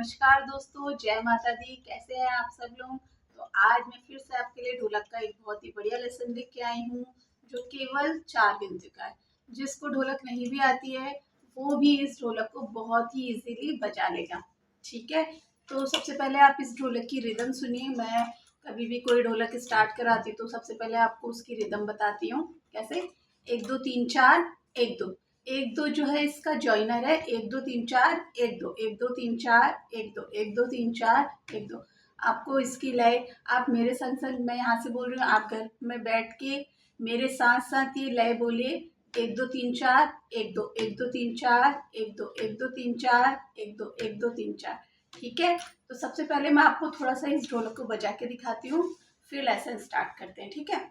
नमस्कार दोस्तों, जय माता दी। कैसे हैं आप सब लोग। तो आज मैं फिर से आपके लिए ढोलक का एक बहुत ही बढ़िया लेसन लेके आई हूँ, जो केवल 4 गिनती का है। जिसको ढोलक नहीं भी आती है वो भी इस ढोलक को बहुत ही इजीली बजा लेगा। ठीक है, तो सबसे पहले आप इस ढोलक की रिदम सुनिए। मैं कभी भी कोई ढोलक स्टार्ट कराती तो सबसे पहले आपको उसकी रिदम बताती हूँ। कैसे? 1 2 3 4 1 2। 1 2 जो है इसका जॉइनर है। 1 2 3 4 1 2 1 2 3 4 1 2 1 2 3 4 1 2। आपको इसकी लय आप मेरे संग संग, मैं यहाँ से बोल रही हूँ, आप घर में बैठ के मेरे साथ साथ ये लय बोलिए। 1 2 3 4 1 2 1 2 3 4 1 2 1 2 3 4 1 2 1 2 3 4। ठीक है, तो सबसे पहले मैं आपको थोड़ा सा इस ढोलक को बजा के दिखाती हूँ, फिर लेसन स्टार्ट करते हैं। ठीक है,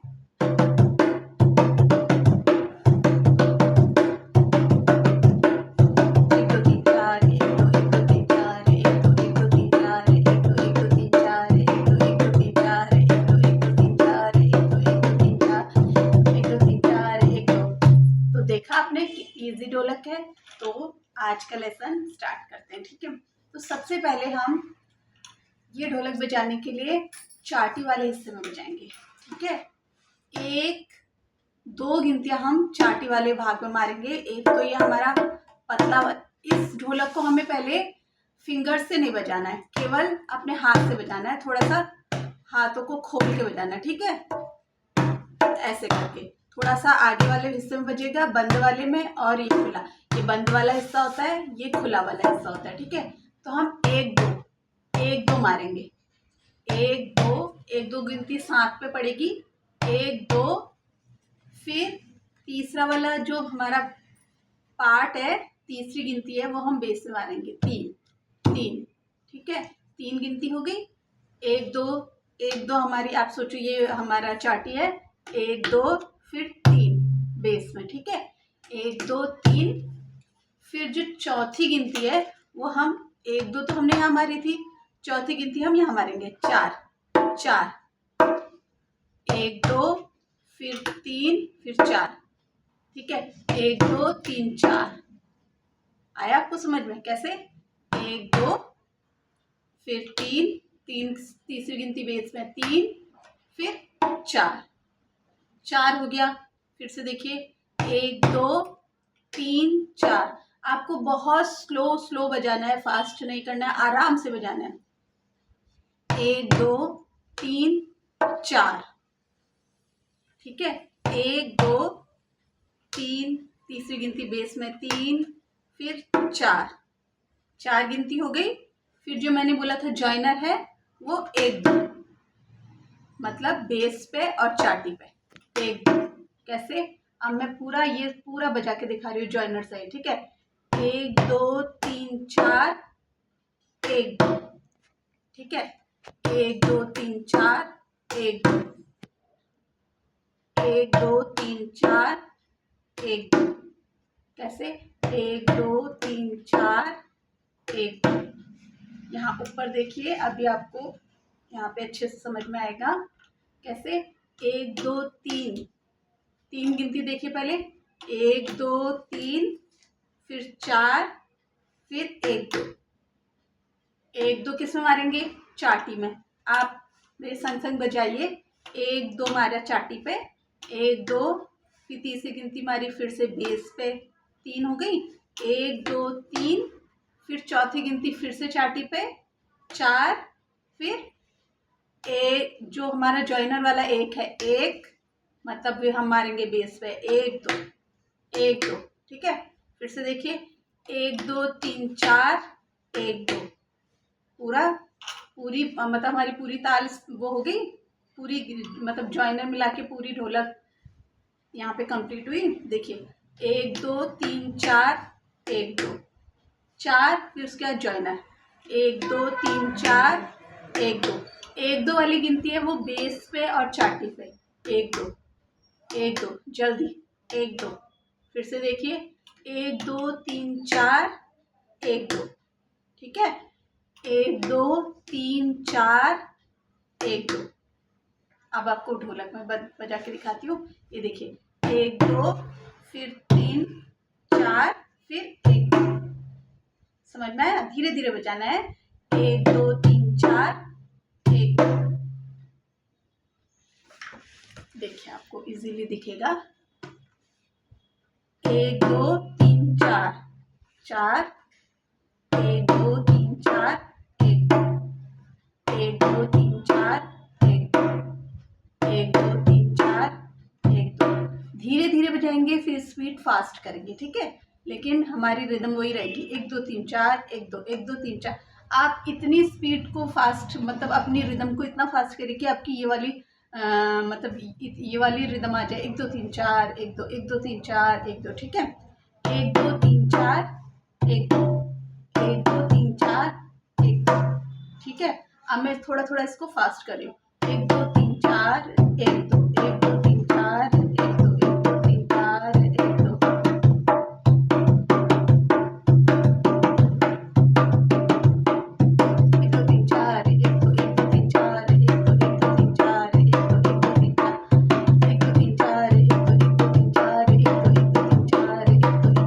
देखा आपने कि इजी ढोलक है। तो आज का लेसन स्टार्ट करते हैं। ठीक है, तो सबसे पहले हम ये ढोलक बजाने के लिए चाटी वाले हिस्से में बजाएंगे। ठीक है, 1 2 गिनतियां हम चाटी वाले भाग में मारेंगे। एक तो ये हमारा पतला, इस ढोलक को हमें पहले फिंगर से नहीं बजाना है, केवल अपने हाथ से बजाना है। थोड़ा सा हाथों को खोल के बजाना है। ठीक है, ऐसे करके थोड़ा सा आगे वाले हिस्से में बजेगा, बंद वाले में, और ये खुला। ये बंद वाला हिस्सा होता है, ये खुला वाला हिस्सा होता है। ठीक है, तो हम 1 2 मारेंगे। 1 2 गिनती साथ पे पड़ेगी। 1 2, फिर तीसरा वाला जो हमारा पार्ट है, तीसरी गिनती है, वो हम बेस से मारेंगे। 3 3। ठीक है, 3 गिनती हो गई। 1 2 1 2 हमारी, आप सोचो ये हमारा चाटी है। 1 2 फिर 3 बेस में। ठीक है, 1 2 3। फिर जो चौथी गिनती है वो हम 1 2 तो हमने यहाँ मारी थी, चौथी गिनती हम यहाँ मारेंगे। 4 4 1 2 फिर 3 फिर 4। ठीक है, 1 2 3 4। आया आपको समझ में? कैसे? 1 2 फिर 3 3, तीसरी गिनती बेस में 3 फिर 4 4 हो गया। फिर से देखिए, 1 2 3 4। आपको बहुत स्लो स्लो बजाना है, फास्ट नहीं करना है, आराम से बजाना है। 1 2 3 4। ठीक है, 1 2 3, तीसरी गिनती बेस में 3 फिर 4 4 गिनती हो गई। फिर जो मैंने बोला था जॉइनर है, वो 1 2, मतलब बेस पे और चाटी पे 1 2। कैसे? अब मैं पूरा ये पूरा बजा के दिखा रही हूँ जॉइनर से। ठीक है, 1 2 3 4 1 2। ठीक है, 1 2 3 4 1 2 1 2 3 4 1 2। कैसे? 1 2 3 4 1 2। यहाँ ऊपर देखिए, अभी आपको यहाँ पे अच्छे से समझ में आएगा। कैसे? 1 2 3 3 गिनती देखिए पहले। 1 2 3 फिर 4 फिर 1 2। 1 2 किस में मारेंगे? चाटी में। आप मेरे संग संग बजाइए। 1 2 मारा चाटी पे, 1 2 फिर तीसरी गिनती मारी, फिर से बेस पे 3 हो गई। 1 2 3 फिर चौथी गिनती फिर से चाटी पे 4, फिर जो हमारा जॉइनर वाला 1 है, 1 मतलब हम मारेंगे बेस पे 1 2 1 2। ठीक है, फिर से देखिए, 1 2 3 4 1 2। पूरी मतलब हमारी पूरी ताल वो हो गई, पूरी मतलब जॉइनर मिला के पूरी ढोलक यहाँ पे कंप्लीट हुई। देखिए, 1 2 3 4 1 2 4, फिर उसके बाद जॉइनर 1 2 3 4 1 2। 1 2 वाली गिनती है वो बेस पे और चाटी पे। 1 2 1 2 जल्दी 1 2। फिर से देखिए, 1 2 3 4 1 2। ठीक है, 1 2 3 4 1 2। अब आपको ढोलक में बजा के दिखाती हूँ। ये देखिए, 1 2 फिर 3 4 फिर 1 2। समझ में आया? धीरे धीरे बजाना है। 1 2 3 4 1 2। देखिए आपको इजीली दिखेगा। 1 2 3 4 4 1 2 3 4 1 2 1 2 3 4 1 2 1 2 3 4 1 2। धीरे धीरे बजाएंगे, फिर स्पीड फास्ट करेंगे, ठीक है, लेकिन हमारी रिदम वही रहेगी 1 2 3 4 1 2 1 2 3 4। आप इतनी स्पीड को फास्ट, मतलब अपनी रिदम को इतना फास्ट करिए कि आपकी ये वाली मतलब ये वाली रिदम आ जाए 1 2 3 4 1 2 1 2 3 4 1 2, ठीक है। 1 2 3 4 1 2 1 2 3 4 1 2, ठीक है। अब मैं थोड़ा थोड़ा इसको फास्ट कर रही हूँ। 1 2 3 4 1 2 1 2 3 4 1 2 1 2 3 4 1 2। 1 2 3 4 1 2 1 2 3 4 1 2 1 2 3 4 1 2 1 2 3 4 1 2 3 4 1 2 1 2 3 4 1 2 1 2 3 4 1 2 1 2 3 4 1 2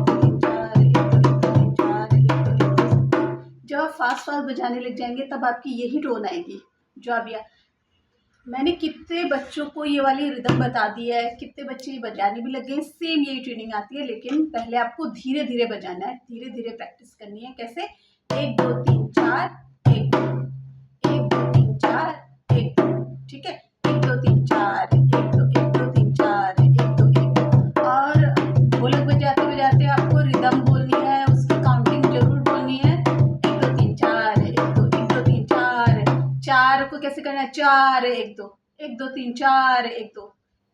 1 2 3 4 1 2 1 2। जब आप फास्ट फास्ट बजाने लग जाएंगे तब आपकी यही टोन आएगी जो आप मैंने कितने बच्चों को ये वाली रिदम बता दी है, कितने बच्चे बजाने भी लगे हैं, सेम यही ट्रेनिंग आती है, लेकिन पहले आपको धीरे धीरे बजाना है, धीरे धीरे प्रैक्टिस करनी है। कैसे? 1 2 3 4 1 2 1 2 3 4 1 2, ठीक है। 1 2 3 4 1 2 1 2 3 4 1 2 1 2। और ढोलक बजाते बजाते आपको रिदम बोलनी है, उसकी काउंटिंग जरूर बोलनी है। 1 2 3 4 1 2 1 2 3 4 4 को कैसे करना है? 4 1 2 1 2 3 4 1 2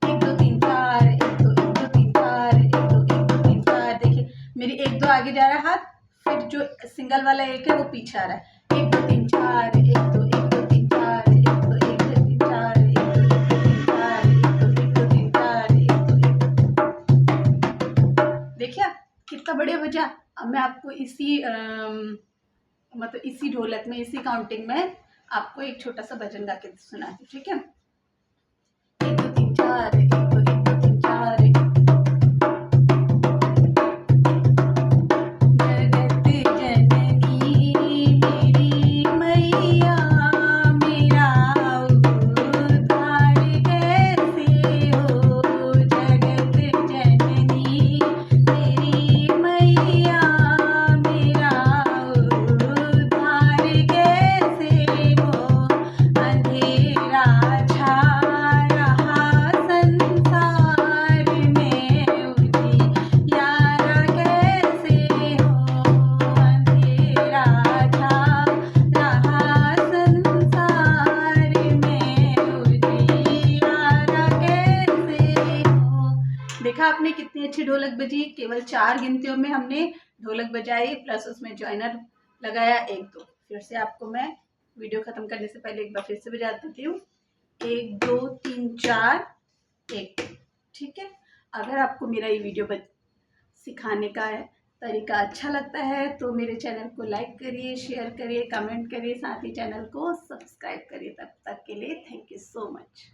1 2 3 4 1 2 1 2 3 4 1 2 1 2 3 4। देखिए मेरी 1 2 आगे जा रहा है हाथ, फिर जो सिंगल वाला 1 है वो पीछे आ रहा है। 1 2 3 4 1 2 1 2 3 4 1 2 1 2 3 4 1 2 1 2 3 4 1 2 1 2 3 4 1 2 1 2। देखिए कितना बढ़िया बजा। अब मैं आपको इसी मतलब इसी ढोलक में, इसी काउंटिंग में आपको एक छोटा सा भजन गा के सुनाती हूँ, ठीक है। 1 2 3 4 1 2 1 2 3 4 जगत जननी मेरी मैया, मेरा उद्धार कैसे हो। जगत जननी मेरी मैया, मेरा उद्धार कैसे हो। अंधेरा छा रहा संसार में, उजियारा कैसे हो। अंधेरा छा रहा संसार में, उजियारा कैसे हो। देखा आपने कितनी अच्छी ढोलक बजी। केवल 4 गिनतियों में हमने ढोलक बजाई, प्लस उसमें जॉइनर लगाया 1 2। फिर से आपको मैं वीडियो खत्म करने से पहले एक बार फिर से बजा देती हूँ। 1 2 3 4 1 2, ठीक है। अगर आपको मेरा ये वीडियो सिखाने का तरीका अच्छा लगता है तो मेरे चैनल को लाइक करिए, शेयर करिए, कमेंट करिए, साथ ही चैनल को सब्सक्राइब करिए। तब तक के लिए थैंक यू सो मच।